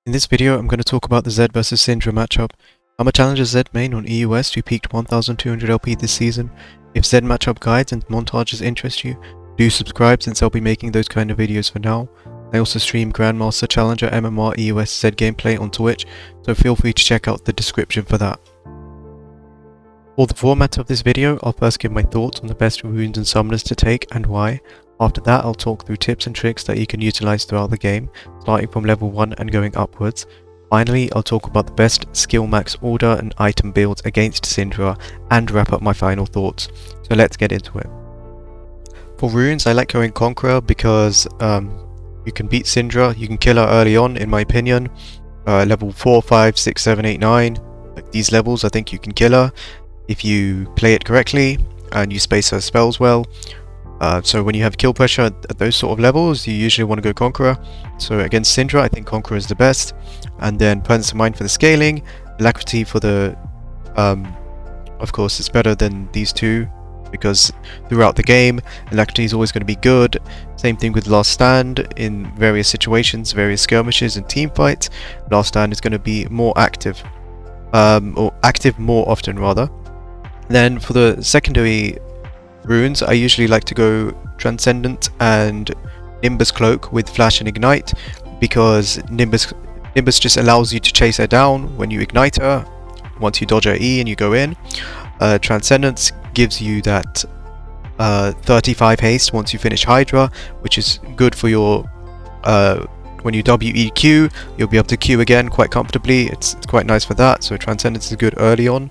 In this video, I'm going to talk about the Zed vs Syndra matchup. I'm a Challenger Zed main on EU West who peaked 1200 LP this season. If Zed matchup guides and montages interest you, do subscribe since I'll be making those kind of videos for now. I also stream Grandmaster Challenger MMR EU West Zed gameplay on Twitch, so feel free to check out the description for that. For the format of this video, I'll first give my thoughts on the best runes and summoners to take and why. After that, I'll talk through tips and tricks that you can utilize throughout the game, starting from level 1 and going upwards. Finally, I'll talk about the best skill max order and item builds against Syndra and wrap up my final thoughts. So let's get into it. For runes, I like going Conqueror because you can beat Syndra, you can kill her early on in my opinion. Level 4, 5, 6, 7, 8, 9, like these levels I think you can kill her if you play it correctly and you space her spells well. So when you have kill pressure at those sort of levels, you usually want to go Conqueror. So against Syndra, I think Conqueror is the best. And then Presence of Mind for the scaling, Alacrity for the... of course, it's better than these two, because throughout the game, Alacrity is always going to be good. Same thing with Last Stand in various situations, various skirmishes and team fights. Last Stand is going to be more active. Or active more often, rather. Then for the secondary runes, I usually like to go Transcendent and Nimbus Cloak with Flash and Ignite, because Nimbus just allows you to chase her down when you ignite her, once you dodge her E and you go in. Transcendence gives you that 35 haste once you finish Hydra, which is good for your when you WEQ, you'll be able to Q again quite comfortably. It's quite nice for that, so Transcendence is good early on.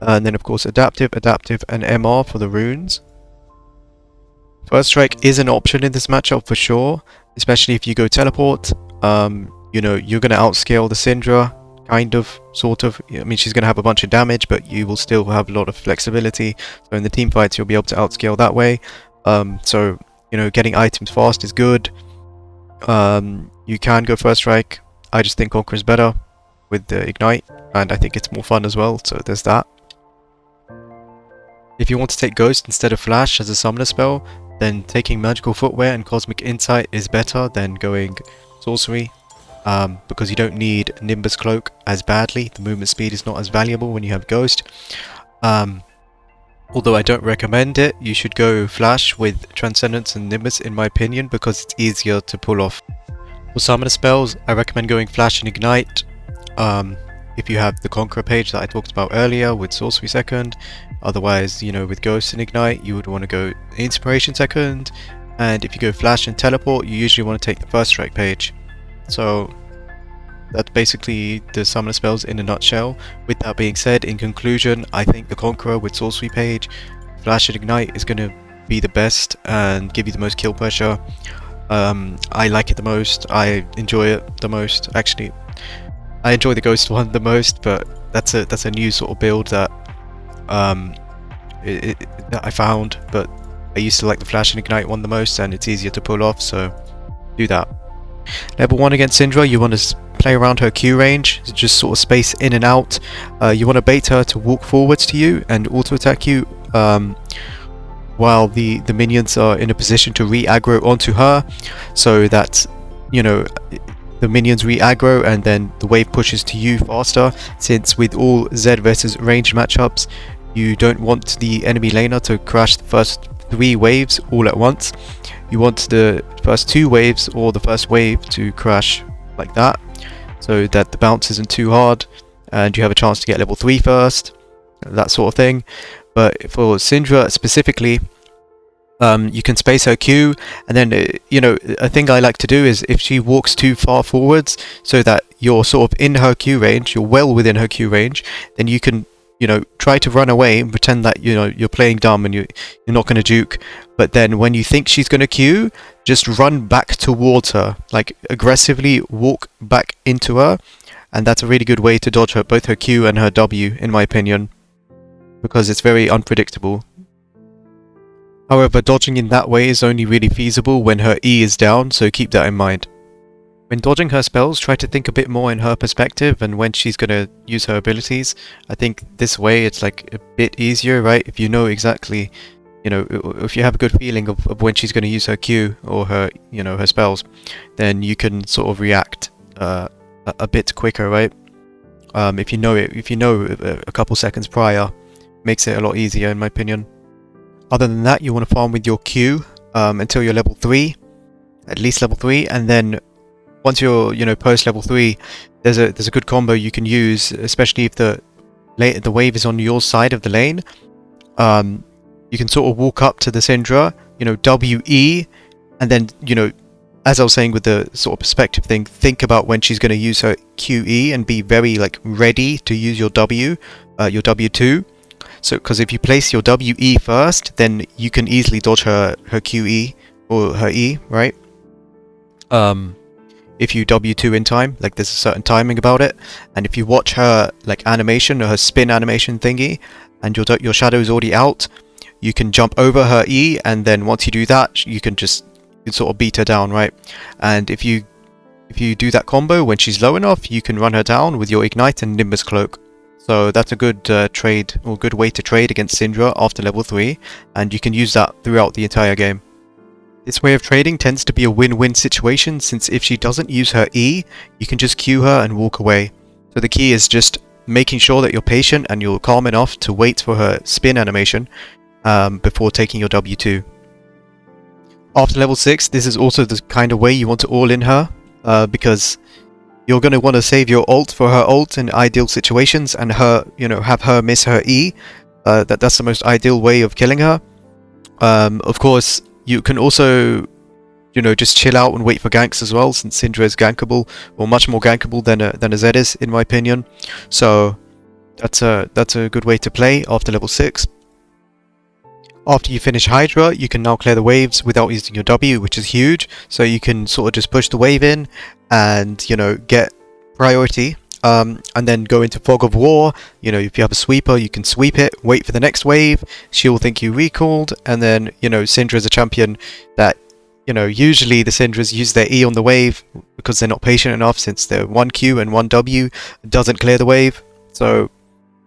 And then of course Adaptive, and MR for the runes. First Strike is an option in this matchup for sure, especially if you go Teleport. You know, you're going to outscale the Syndra, kind of, sort of. I mean, she's going to have a bunch of damage, but you will still have a lot of flexibility. So in the team fights, you'll be able to outscale that way. So, you know, getting items fast is good. You can go First Strike. I just think Conqueror is better with the Ignite, and I think it's more fun as well, so there's that. If you want to take Ghost instead of Flash as a summoner spell, then taking Magical Footwear and Cosmic Insight is better than going Sorcery, because you don't need Nimbus Cloak as badly. The movement speed is not as valuable when you have Ghost. Although I don't recommend it, you should go Flash with Transcendence and Nimbus in my opinion, because it's easier to pull off. For summoner spells, I recommend going Flash and Ignite. If you have the Conqueror page that I talked about earlier with Sorcery second. Otherwise, you know, with Ghost and Ignite, you would want to go Inspiration second. And if you go Flash and Teleport, you usually want to take the First Strike page. So that's basically the summoner spells in a nutshell. With that being said, in conclusion, I think the Conqueror with Sorcery page, Flash and Ignite is going to be the best and give you the most kill pressure. I like it the most, I enjoy it the most. Actually, I enjoy the Ghost one the most, but that's a new sort of build that that I found. But I used to like the Flash and Ignite one the most, and it's easier to pull off, so do that. Level 1 against Syndra, you want to play around her Q range, just sort of space in and out. You want to bait her to walk forwards to you and auto attack you while the minions are in a position to re-aggro onto her, so that, you know, the minions re-aggro and then the wave pushes to you faster, since with all Zed versus ranged matchups, you don't want the enemy laner to crash the first 3 waves all at once. You want the first 2 waves or the first wave to crash like that, so that the bounce isn't too hard and you have a chance to get level 3 first, that sort of thing. But for Syndra specifically, you can space her Q, and then you know, a thing I like to do is if she walks too far forwards so that you're sort of in her Q range, you're well within her Q range, then you can, you know, try to run away and pretend that, you know, you're playing dumb and you're not going to juke. But then when you think she's going to Q, just run back towards her, like aggressively walk back into her, and that's a really good way to dodge her, both her Q and her W in my opinion, because it's very unpredictable. However, dodging in that way is only really feasible when her E is down, so keep that in mind. When dodging her spells, try to think a bit more in her perspective and when she's going to use her abilities. I think this way it's like a bit easier, right? If you know exactly, you know, if you have a good feeling of when she's going to use her Q or her, you know, her spells, then you can sort of react a bit quicker, right? If you know it, if you know a couple seconds prior, makes it a lot easier in my opinion. Other than that, you want to farm with your Q until you're level 3, at least level 3, and then once you're, post level 3, there's a good combo you can use, especially if the wave is on your side of the lane. You can sort of walk up to the Syndra, WE, and then, as I was saying with the sort of perspective thing, think about when she's going to use her QE and be very ready to use your W, your W2. So, because if you place your WE first, then you can easily dodge her QE or her E, right? If you W2 in time, there's a certain timing about it, and if you watch her animation or her spin animation thingy, and your shadow is already out, you can jump over her E, and then once you do that, you can sort of beat her down, right? And if you do that combo when she's low enough, you can run her down with your Ignite and Nimbus Cloak. So that's a good trade, or good way to trade against Syndra after level 3, and you can use that throughout the entire game. This way of trading tends to be a win-win situation, since if she doesn't use her E, you can just Q her and walk away. So the key is just making sure that you're patient and you're calm enough to wait for her spin animation before taking your W2. After level 6, this is also the kind of way you want to all-in her, because you're going to want to save your ult for her ult in ideal situations, and have her miss her E. That's the most ideal way of killing her. Of course, you can also, just chill out and wait for ganks as well, since Syndra is gankable, or much more gankable than a Zed is, in my opinion. So that's a good way to play after level 6. After you finish Hydra, you can now clear the waves without using your W, which is huge. So you can sort of just push the wave in and, get priority. And then go into Fog of War. If you have a sweeper, you can sweep it, wait for the next wave, she'll think you recalled, and then, Syndra is a champion that, usually the Syndras use their E on the wave because they're not patient enough, since they're 1Q and 1W doesn't clear the wave. So,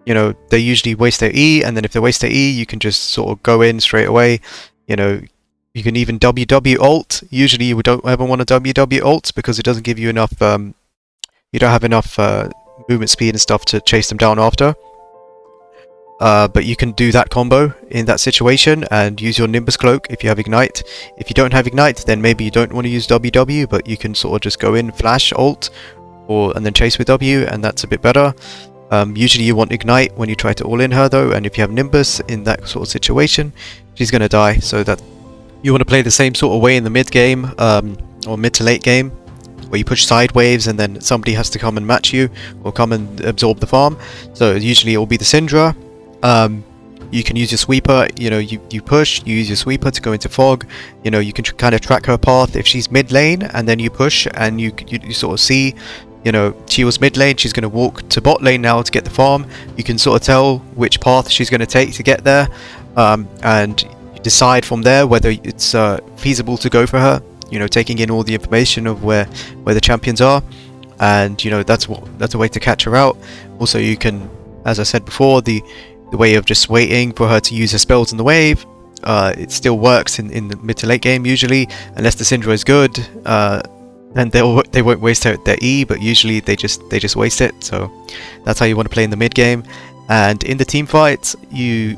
they usually waste their E, and then if they waste their E, you can just sort of go in straight away. You can even WW ult. Usually you don't ever want to WW ult because it doesn't give you enough, you don't have enough movement speed and stuff to chase them down after. But you can do that combo in that situation and use your Nimbus Cloak if you have Ignite. If you don't have Ignite, then maybe you don't want to use WW, but you can sort of just go in, flash, ult, and then chase with W, and that's a bit better. Usually you want Ignite when you try to all-in her though, and if you have Nimbus in that sort of situation, she's going to die. So that you want to play the same sort of way in the mid game, or mid to late game, where you push side waves and then somebody has to come and match you, or come and absorb the farm. So usually it will be the Syndra. You can use your sweeper, you push, you use your sweeper to go into fog, you can kind of track her path if she's mid lane, and then you push and you sort of see, she was mid lane, she's going to walk to bot lane now to get the farm. You can sort of tell which path she's going to take to get there, and you decide from there whether it's feasible to go for her, taking in all the information of where the champions are, and that's a way to catch her out. Also, you can, as I said before, the way of just waiting for her to use her spells in the wave, it still works in the mid to late game usually, unless the Syndra is good, and they won't waste their E, but usually they just waste it. So that's how you want to play in the mid game. And in the team fights, you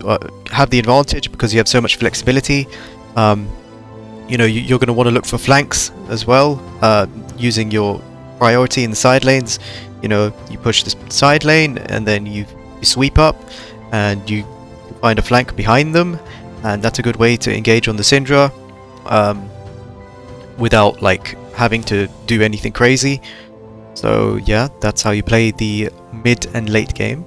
have the advantage because you have so much flexibility. You're going to want to look for flanks as well, using your priority in the side lanes. You push the side lane and then you sweep up and you find a flank behind them, and that's a good way to engage on the Syndra without having to do anything crazy. So yeah, that's how you play the mid and late game.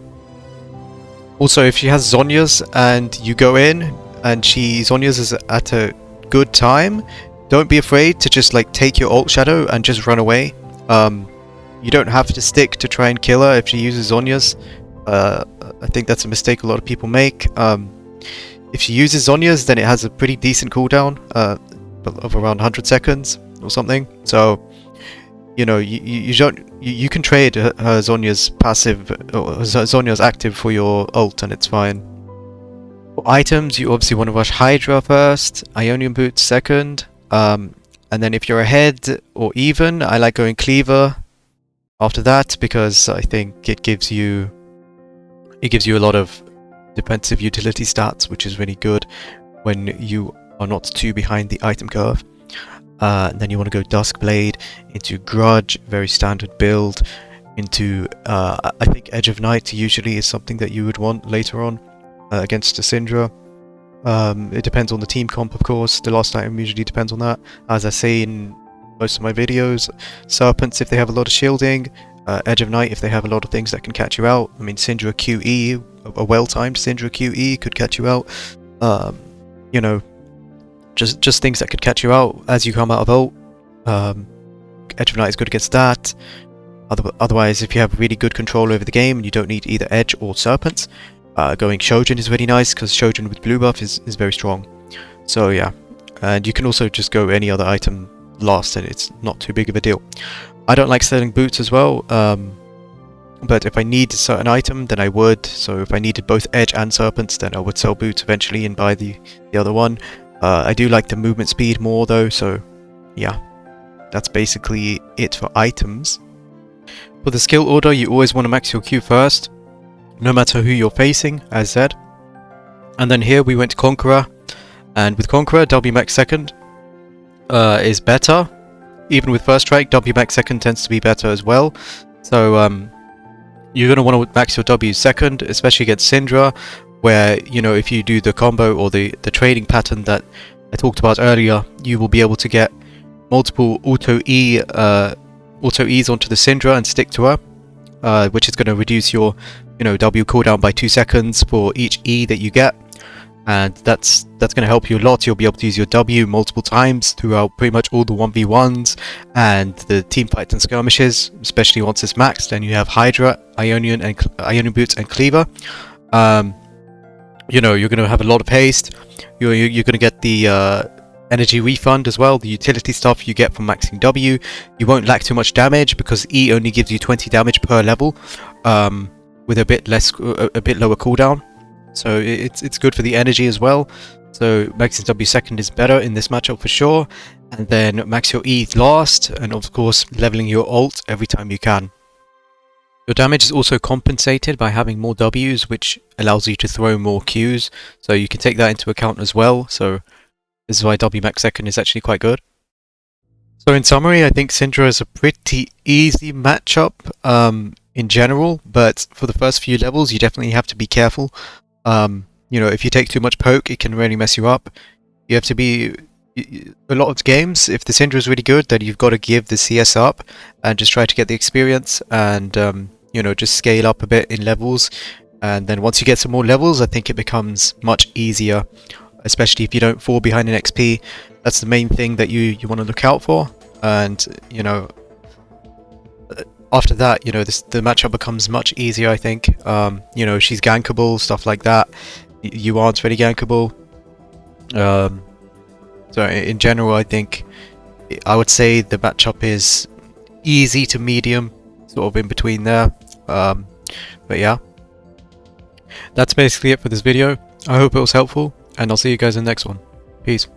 Also, if she has Zhonya's and you go in and Zhonya's is at a good time, don't be afraid to just take your ult shadow and just run away. You don't have to stick to try and kill her if she uses Zhonya's. I think that's a mistake a lot of people make. If she uses Zhonya's, then it has a pretty decent cooldown of around 100 seconds or something. So you can trade her Zhonya's passive or Zhonya's active for your ult, and it's fine. For items, you obviously want to rush Hydra first, Ionian Boots second, and then if you're ahead or even, I like going Cleaver, after that, because I think it gives you a lot of defensive utility stats, which is really good when you are not too behind the item curve. Then you want to go Duskblade into Grudge, very standard build. Into I think Edge of Night usually is something that you would want later on against a Syndra. It depends on the team comp, of course. The last item usually depends on that. As I say in most of my videos, Serpents if they have a lot of shielding, Edge of Night if they have a lot of things that can catch you out. I mean, Syndra QE, a well-timed Syndra QE could catch you out. You know, just things that could catch you out as you come out of ult. Edge of Night is good against that. Otherwise, if you have really good control over the game and you don't need either Edge or Serpents, going Shojin is really nice because Shojin with blue buff is very strong. So yeah, and you can also just go any other item last and it's not too big of a deal. I don't like selling boots as well, but if I need a certain item then I would. So if I needed both Edge and Serpents then I would sell boots eventually and buy the other one. I do like the movement speed more though, so yeah, that's basically it for items. For the skill order, you always want to max your Q first, no matter who you're facing, as said. And then here we went Conqueror, and with Conqueror, W max second is better. Even with first strike, W max second tends to be better as well. So you're going to want to max your W second, especially against Syndra, where, you know, if you do the combo or the trading pattern that I talked about earlier, you will be able to get multiple auto E's onto the Syndra and stick to her, which is going to reduce your, you know, W cooldown by 2 seconds for each E that you get, and that's going to help you a lot. You'll be able to use your W multiple times throughout pretty much all the 1v1s and the team fights and skirmishes, especially once it's maxed and you have Hydra, Ionian Boots and Cleaver. You know, you're going to have a lot of haste. You're going to get the energy refund as well, the utility stuff you get from maxing W. You won't lack too much damage because E only gives you 20 damage per level, with a bit lower cooldown. So it's good for the energy as well. So maxing W second is better in this matchup for sure. And then max your E last, and of course leveling your ult every time you can. Your damage is also compensated by having more Ws, which allows you to throw more Qs. So you can take that into account as well. So this is why W max second is actually quite good. So in summary, I think Syndra is a pretty easy matchup in general, but for the first few levels you definitely have to be careful. You know, if you take too much poke, it can really mess you up. You have to be... A lot of games, if the Syndra is really good, then you've got to give the CS up and just try to get the experience and, you know, just scale up a bit in levels. And then once you get some more levels, I think it becomes much easier, especially if you don't fall behind in XP. That's the main thing that you want to look out for. And, you know, after that, you know, the matchup becomes much easier, I think. You know, she's gankable, stuff like that. You aren't really gankable. So in general, I think I would say the matchup is easy to medium, sort of in between there. But yeah, that's basically it for this video. I hope it was helpful, and I'll see you guys in the next one. Peace.